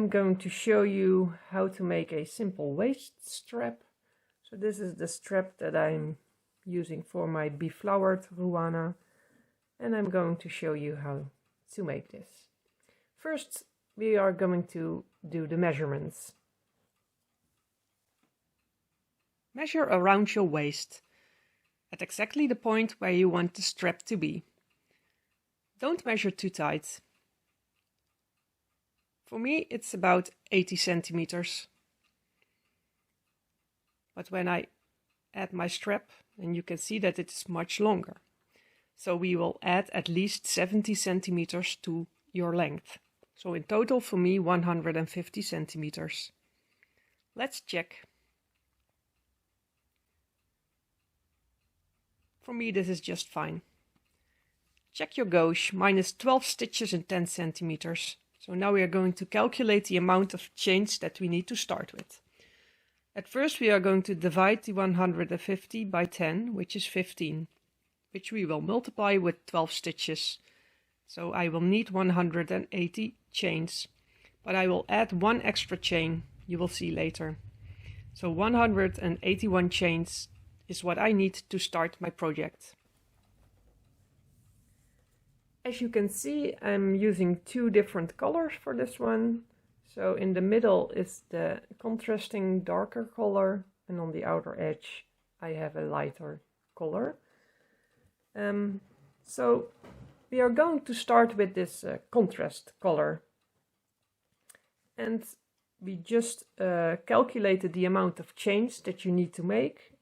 I'm going to show you how to make a simple waist strap. So this is the strap that I'm using for my beflowered ruana, and I'm going to show you how to make this. First, we are going to do the measurements. Measure around your waist, at exactly the point where you want the strap to be. Don't measure too tight. For me, it's about 80 centimeters. But when I add my strap, then you can see that it is much longer. So we will add at least 70 centimeters to your length. So in total for me 150 centimeters. Let's check. For me this is just fine. Check your gauge, minus 12 stitches and 10 centimeters. So now we are going to calculate the amount of chains that we need to start with. At first we are going to divide the 150 by 10, which is 15, which we will multiply with 12 stitches. So I will need 180 chains, but I will add one extra chain, you will see later. So 181 chains is what I need to start my project. As you can see, I'm using two different colors for this one. So in the middle is the contrasting darker color, and on the outer edge I have a lighter color. So we are going to start with this contrast color. And we just calculated the amount of chains that you need to make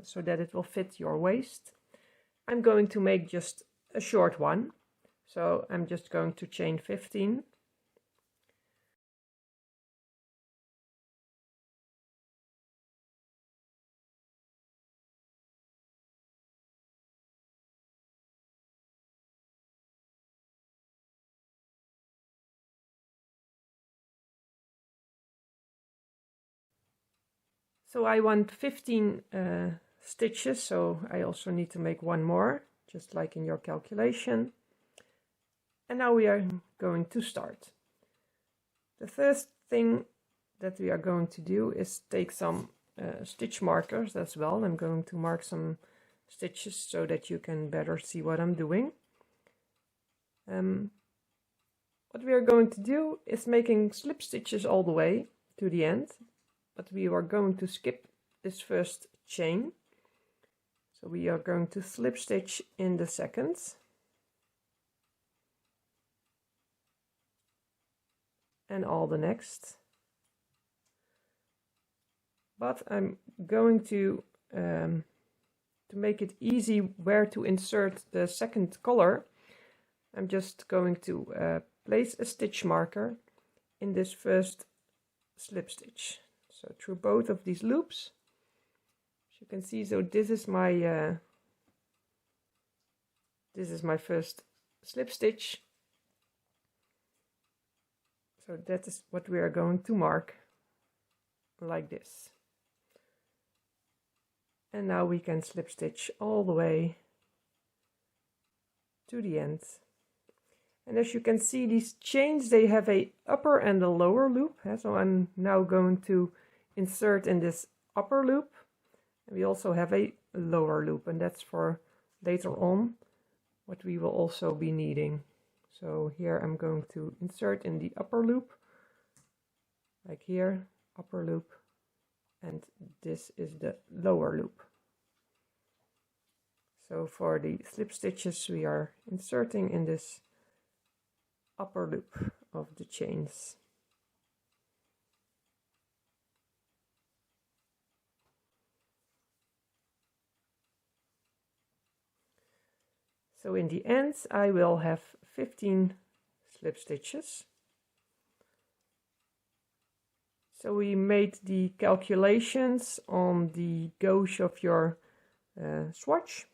so that it will fit your waist. I'm going to make just a short one. So I'm just going to chain 15. So I want 15 stitches, so I also need to make one more, just like in your calculation. And now we are going to start. The first thing that we are going to do is take some stitch markers as well. I'm going to mark some stitches so that you can better see what I'm doing. What we are going to do is making slip stitches all the way to the end, but we are going to skip this first chain. So we are going to slip stitch in the second. And all the next. But I'm going to make it easy where to insert the second color, I'm just going to place a stitch marker in this first slip stitch. So through both of these loops, as you can see, so this is my first slip stitch. So that is what we are going to mark, like this. And now we can slip stitch all the way to the end. And as you can see, these chains, they have a upper and a lower loop. So I'm now going to insert in this upper loop. And we also have a lower loop, and that's for later on what we will also be needing. So here I'm going to insert in the upper loop, like here, upper loop, and this is the lower loop. So for the slip stitches we are inserting in this upper loop of the chains. So in the end I will have 15 slip stitches. So we made the calculations on the gauge of your swatch.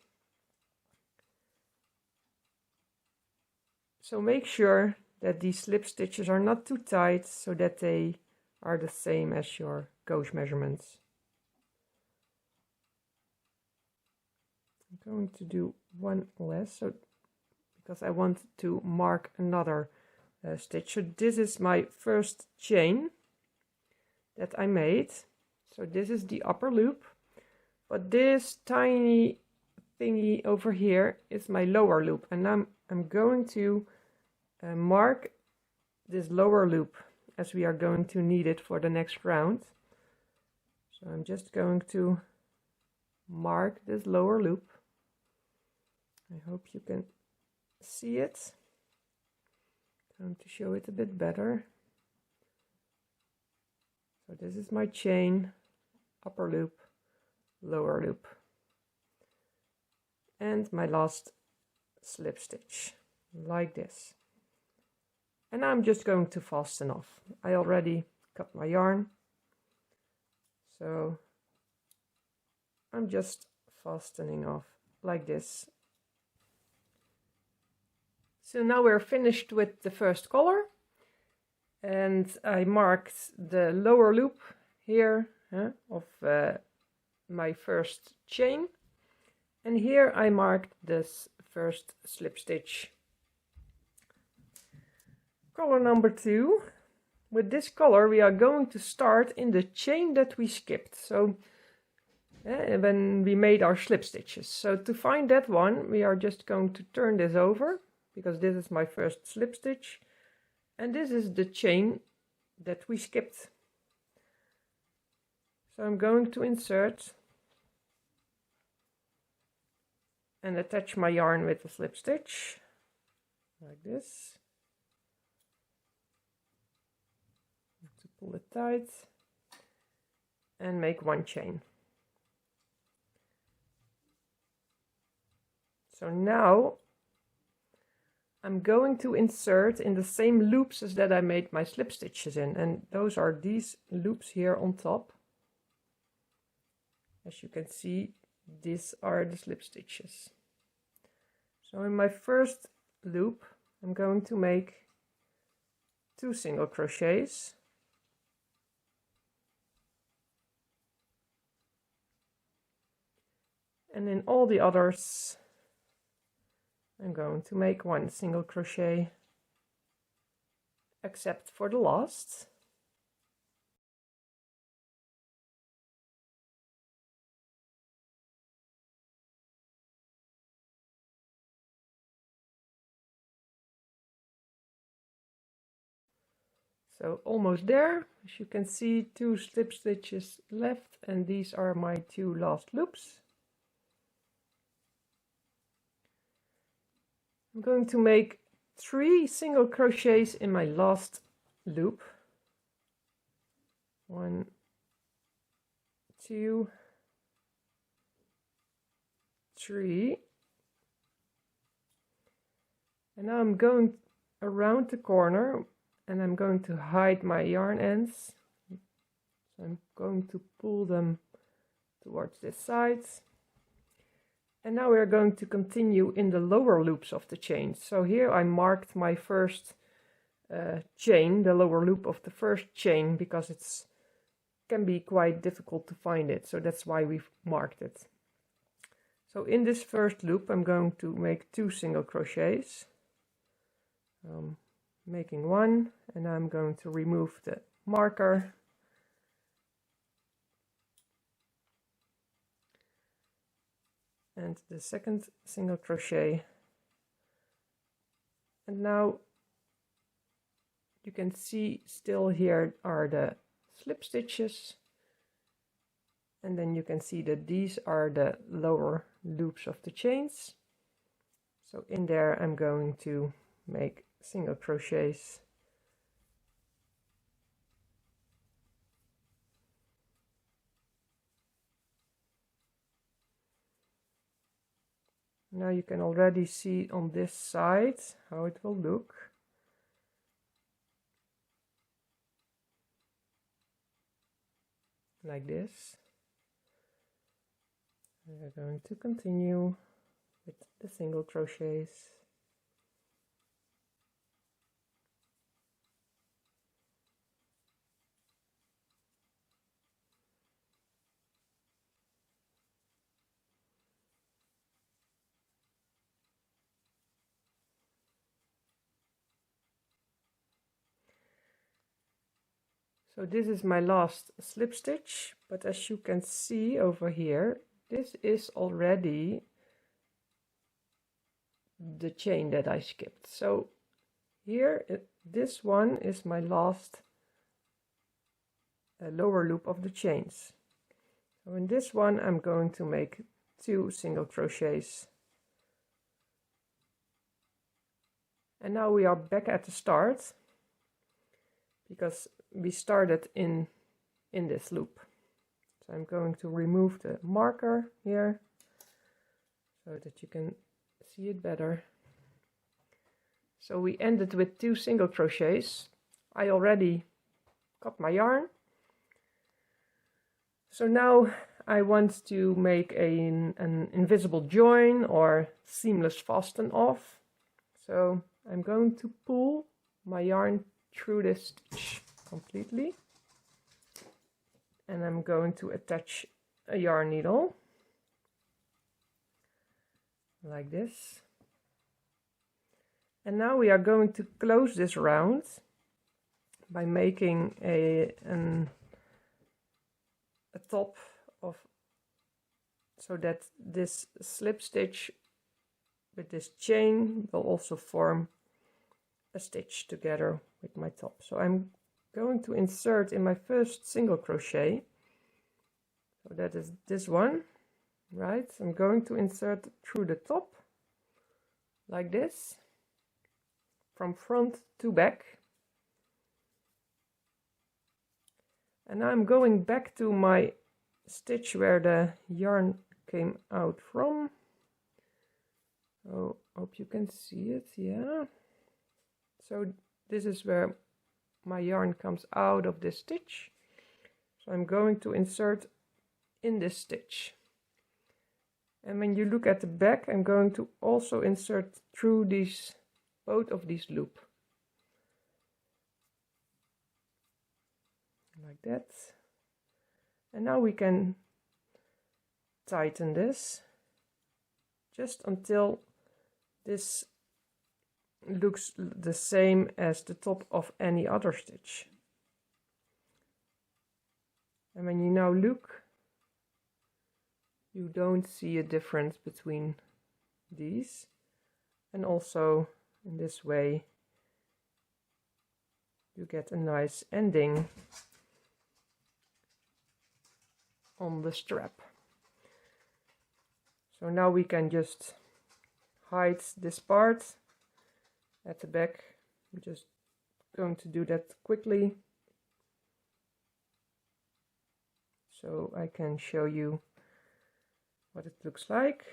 So make sure that these slip stitches are not too tight so that they are the same as your gauge measurements. I'm going to do one less, so because I want to mark another stitch. So this is my first chain that I made. So this is the upper loop, but this tiny thingy over here is my lower loop, and I'm going to mark this lower loop as we are going to need it for the next round. So I'm just going to mark this lower loop. I hope you can see it. Going to show it a bit better. So this is my chain, upper loop, lower loop, and my last slip stitch, like this. And I'm just going to fasten off. I already cut my yarn, so I'm just fastening off like this. So now we're finished with the first color, and I marked the lower loop here of my first chain, and here I marked this first slip stitch. Color number 2. With this color we are going to start in the chain that we skipped, so when we made our slip stitches. So to find that one, we are just going to turn this over, because this is my first slip stitch, and this is the chain that we skipped. So I'm going to insert and attach my yarn with a slip stitch, like this. To pull it tight and make one chain. So now I'm going to insert in the same loops as that I made my slip stitches in, and those are these loops here on top. As you can see, these are the slip stitches. So in my first loop I'm going to make 2 single crochets, and in all the others I'm going to make 1 single crochet, except for the last. So almost there. As you can see, 2 slip stitches left, and these are my 2 last loops. I'm going to make 3 single crochets in my last loop. 1, 2, 3. And now I'm going around the corner, and I'm going to hide my yarn ends. So I'm going to pull them towards this side. And now we're going to continue in the lower loops of the chain. So here I marked my first chain, the lower loop of the first chain, because it can be quite difficult to find it. So that's why we've marked it. So in this first loop I'm going to make 2 single crochets. Making 1, and I'm going to remove the marker. And the second single crochet, and now you can see still here are the slip stitches, and then you can see that these are the lower loops of the chains. So in there I'm going to make single crochets. Now you can already see on this side how it will look. Like this. We're going to continue with the single crochets. So this is my last slip stitch, but as you can see over here, this is already the chain that I skipped. So here, this one is my last lower loop of the chains. So in this one I'm going to make 2 single crochets. And now we are back at the start, because we started in this loop. So I'm going to remove the marker here so that you can see it better. So we ended with 2 single crochets. I already cut my yarn. So now I want to make an invisible join or seamless fasten off. So I'm going to pull my yarn through this stitch completely. And I'm going to attach a yarn needle like this. And now we are going to close this round by making a top of, so that this slip stitch with this chain will also form a stitch together with my top. So I'm going to insert in my first single crochet, so that is this one, right? I'm going to insert through the top like this, from front to back. And I'm going back to my stitch where the yarn came out from. Oh, hope you can see it, yeah. So this is where my yarn comes out of this stitch. So I'm going to insert in this stitch. And when you look at the back, I'm going to also insert through these, both of these loops. Like that. And now we can tighten this just until this looks the same as the top of any other stitch. And when you now look, you don't see a difference between these. And also in this way you get a nice ending on the strap. So now we can just hide this part at the back. I'm just going to do that quickly so I can show you what it looks like.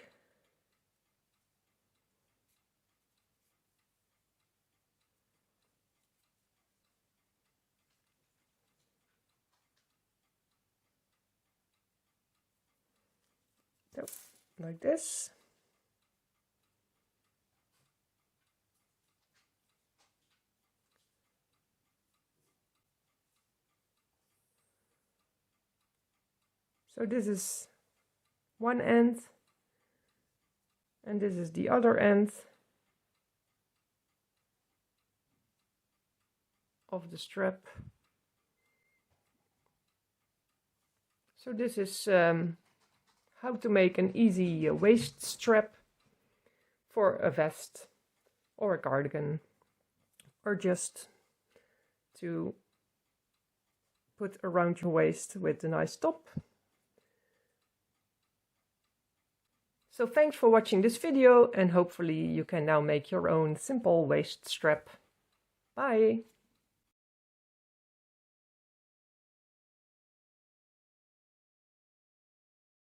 So, like this. So this is one end, and this is the other end of the strap. So this is how to make an easy waist strap for a vest or a cardigan, or just to put around your waist with a nice top. So thanks for watching this video, and hopefully you can now make your own simple waist strap. Bye!